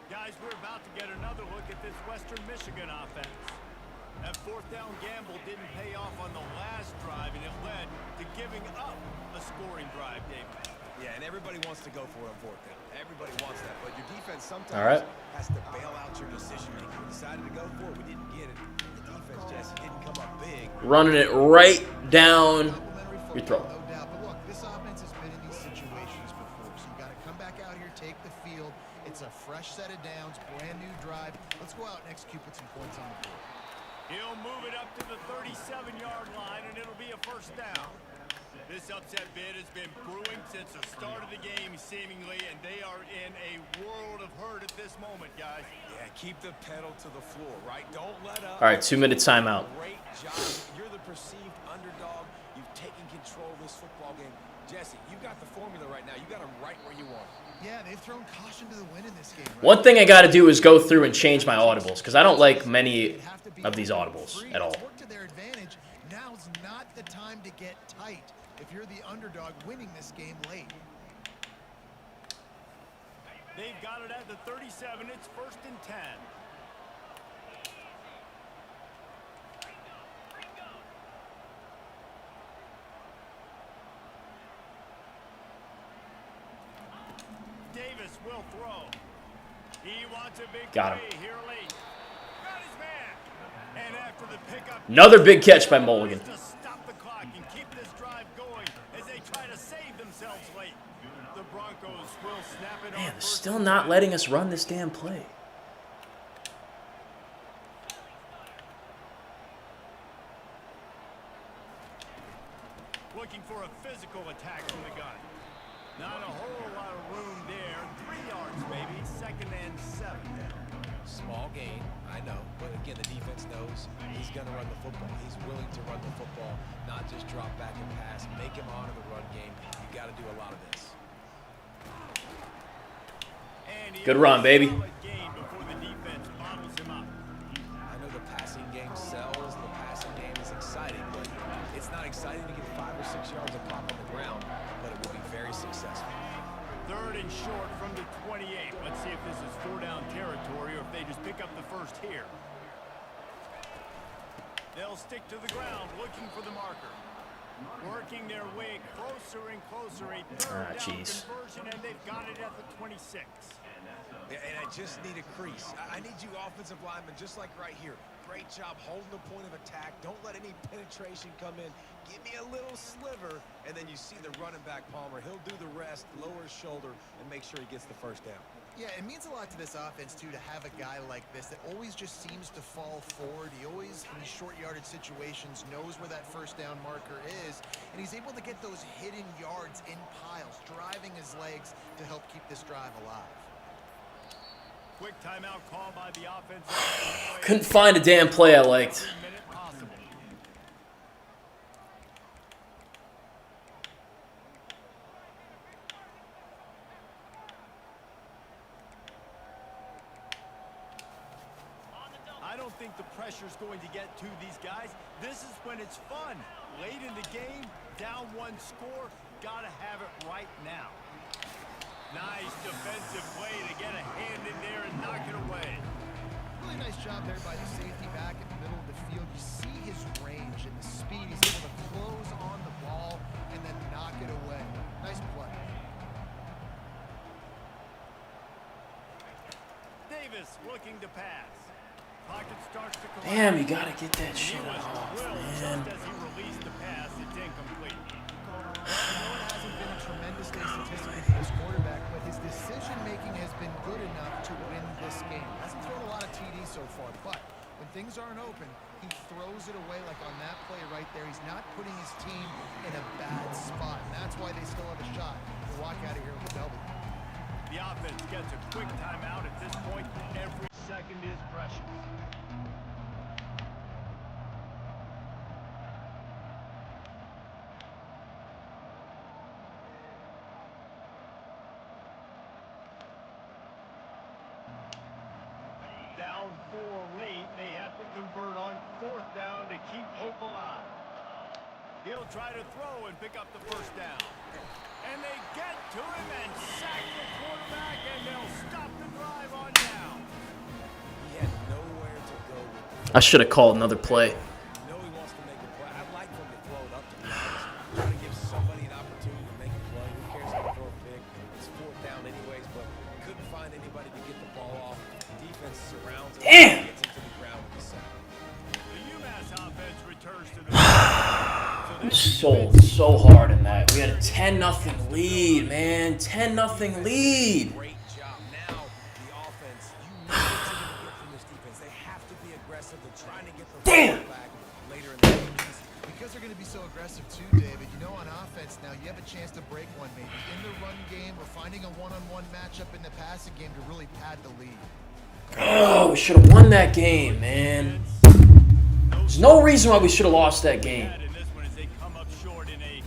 Guys, we're about to get another look at this Western Michigan offense. That 4th down gamble didn't pay off on the last drive, and it led to giving up a scoring drive, David. Yeah, and everybody wants to go for it on 4th down. Everybody wants that, but your defense sometimes All right. has to bail out your decision making. We decided to go for it. We didn't get it. The defense, Jesse, didn't come up big. Running it right down your throat. No doubt, but look, this offense has been in these situations before, so you got to come back out here, take the field. It's a fresh set of downs, brand new drive. Let's go out and execute, put some points on the board. He'll move it up to the 37-yard line, and it'll be a first down. This upset bid has been brewing since the start of the game, seemingly, and they are in a world of hurt at this moment, guys. Yeah, keep the pedal to the floor, right? Don't let up. All right, 2-minute timeout. Great job. You're the perceived underdog. You've taken control of this football game. Jesse, you got the formula right now. You got them right where you want. Yeah, they've thrown caution to the wind in this game. Right? One thing I got to do is go through and change my audibles because I don't like many of these audibles at all. Work to their advantage. Now's not the time to get tight if you're the underdog winning this game late. They've got it at the 37. It's 1st and 10. Davis will throw. He wants a big Got him. play here late. Got his man. And after the pickup, Another big catch by Mulligan. to stop the clock and keep this drive going as they try to save themselves late. The Broncos will snap it Man, on they're first still and not 10. letting us run this damn play. Looking for a physical attack from the gun. Not a whole lot of room there. 3 yards maybe. 2nd and 7. Small gain, I know. But again, the defense knows he's going to run the football. He's willing to run the football, not just drop back and pass. Make him honor the run game. You got to do a lot of this. And he Good run, baby. solid gain before the defense bottles him up. I know the passing game sells. The passing game is exciting, but it's not exciting to get 5 or 6 yards of pop on the ground, but it will be very successful. 3rd and short from the 28. Let's see if this is 4-down territory or if they just pick up the first here. They'll stick to the ground looking for the marker. Working their way closer and closer. A 3rd down conversion, and they've got it at the 26. Yeah, and I just need a crease. I need you offensive linemen, just like right here. Great job holding the point of attack. Don't let any penetration come in. Give me a little sliver, and then you see the running back, Palmer. He'll do the rest, lower his shoulder, and make sure he gets the first down. Yeah, it means a lot to this offense, too, to have a guy like this that always just seems to fall forward. He always, in these short yardage situations, knows where that first down marker is, and he's able to get those hidden yards in piles, driving his legs to help keep this drive alive. Quick timeout call by the offense. Couldn't find a damn play I liked. Minute possible. I don't think the pressure's going to get to these guys. This is when it's fun. Late in the game, down 1 score, gotta have it right now. Nice defensive play to get a hand in there and knock it away. Really nice job there by the safety back in the middle of the field. You see his range and the speed. He's able to close on the ball and then knock it away. Nice play. Davis looking to pass. Pocket starts to collapse. Damn, you gotta get that He shit was off, drilled man. just as he released the pass. It's incomplete. I know it hasn't been a tremendous day statistically for this quarterback, but his decision-making has been good enough to win this game. Hasn't thrown a lot of TDs so far, but when things aren't open, he throws it away like on that play right there. He's not putting his team in a bad spot, and that's why they still have a shot to walk out of here with a W. The offense gets a quick timeout at this point. Every second is precious. Down 4 late. They have to convert on 4th down to keep hope alive. He'll try to throw and pick up the first down. And they get to him and sack the quarterback, and they'll stop the drive on down. He had nowhere to go with I should have called another play. You know he wants to make a play. I'd like for him to throw it up, to be honest. Try to give somebody an opportunity to make a play. Who cares if they throw a pick? It's 4th down anyways, but couldn't find anybody to get the ball off. Defense surrounds him. Damn! Gets him to the ground with the sack. The Umass offense returns to the Sold so hard in that. We had a 10-0 lead, man. 10-0 lead. Great job. Now, the offense, you know what you're going to get from this defense. They have to be aggressive. aggressive. They're trying to get the Damn. football back later in the game. Because they're going to be so aggressive too, David, you know, on offense now you have a chance to break one maybe in the run game or finding a one-on-one matchup in the passing game to really pad the lead. Oh, we should have won that game, man. There's no reason why we should have lost that game. In this one as they come up short in a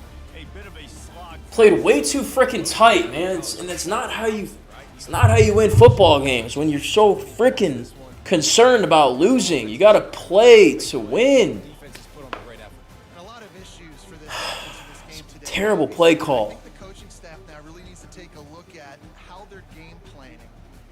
bit of a slog. Played way too freaking tight, man. And that's not how you. It's not how you win football games. When you're so freaking concerned about losing, you got to play to win. Defense has put on a great effort. And a lot of issues for this offense in this game today. Terrible play I call. think the coaching staff now really needs to take a look at how they're game planning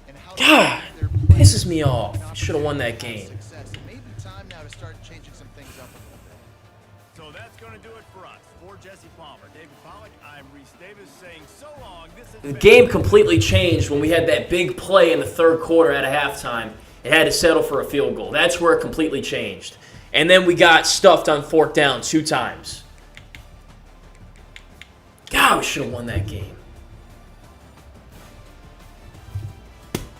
and how God, they're playing. pisses me off. Should have won that game. Success. It may be time now to start changing some things up a little bit. So that's going to do it for us. For Jesse Palmer, David Pollack, I'm Reese Davis saying so long. This has The been game completely changed when we had that big play in the third quarter at a halftime and had to settle for a field goal. That's where it completely changed. And then we got stuffed on fourth down 2 times. God, we should have won that game.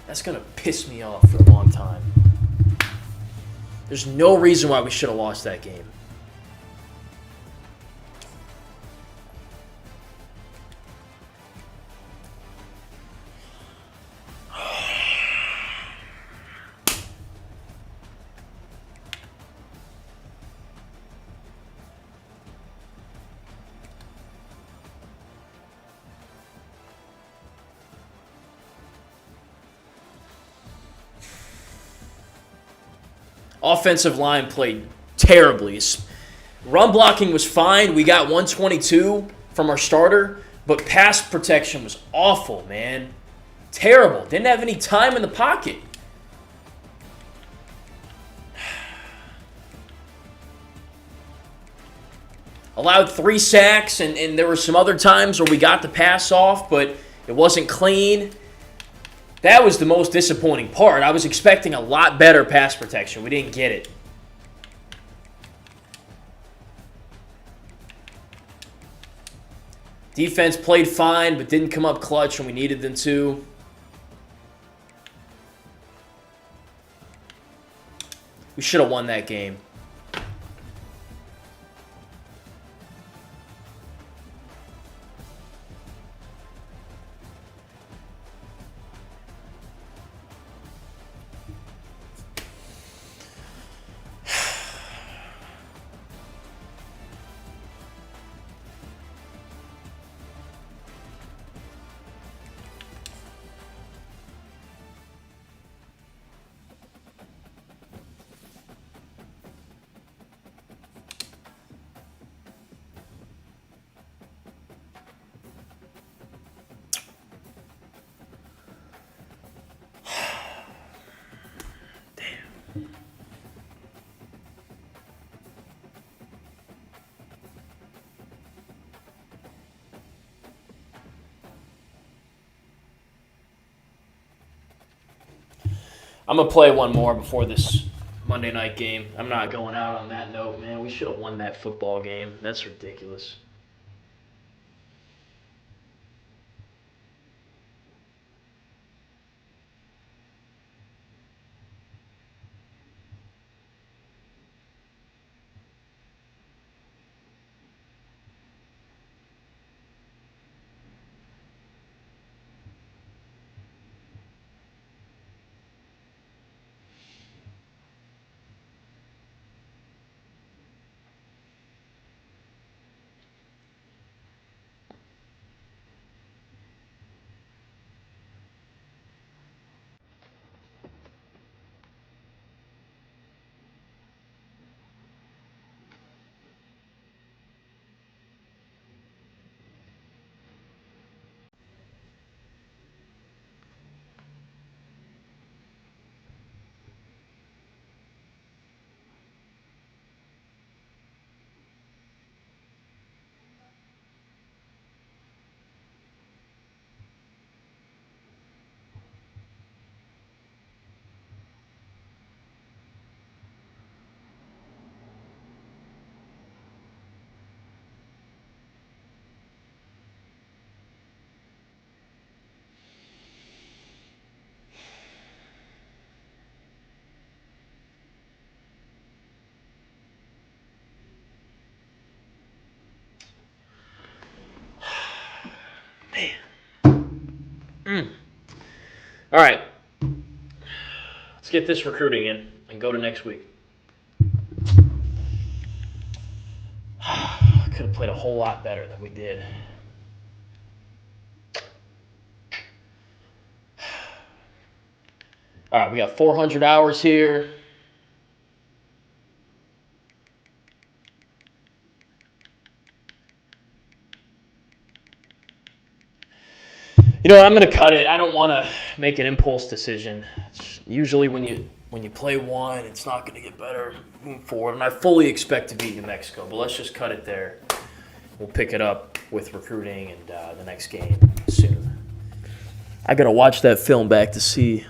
That's going to piss me off for a long time. There's no reason why we should have lost that game. Offensive line played terribly. Run blocking was fine. We got 122 from our starter, but pass protection was awful, man. Terrible. Didn't have any time in the pocket. Allowed 3 sacks, and there were some other times where we got the pass off, but it wasn't clean. That was the most disappointing part. I was expecting a lot better pass protection. We didn't get it. Defense played fine, but didn't come up clutch when we needed them to. We should have won that game. I'm going to play one more before this Monday night game. I'm not going out on that note, man. We should have won that football game. That's ridiculous. All right. Let's get this recruiting in and go to next week. Could have played a whole lot better than we did. All right, we got 400 hours here. You know, I'm going to cut it. I don't want to make an impulse decision. Usually when you play one, it's not going to get better moving forward. And I fully expect to beat New Mexico, but let's just cut it there. We'll pick it up with recruiting and the next game soon. I got to watch that film back to see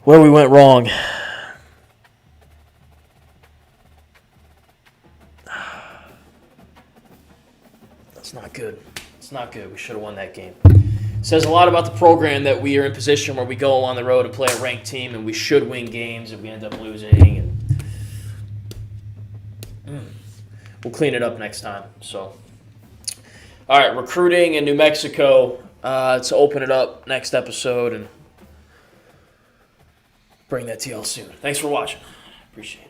where we went wrong. That's not good. It's not good. We should have won that game. It says a lot about the program that we are in position where we go on the road and play a ranked team, and we should win games, and we end up losing. And we'll clean it up next time. So, all right, recruiting in New Mexico. Let's open it up next episode and bring that to y'all soon. Thanks for watching. Appreciate it.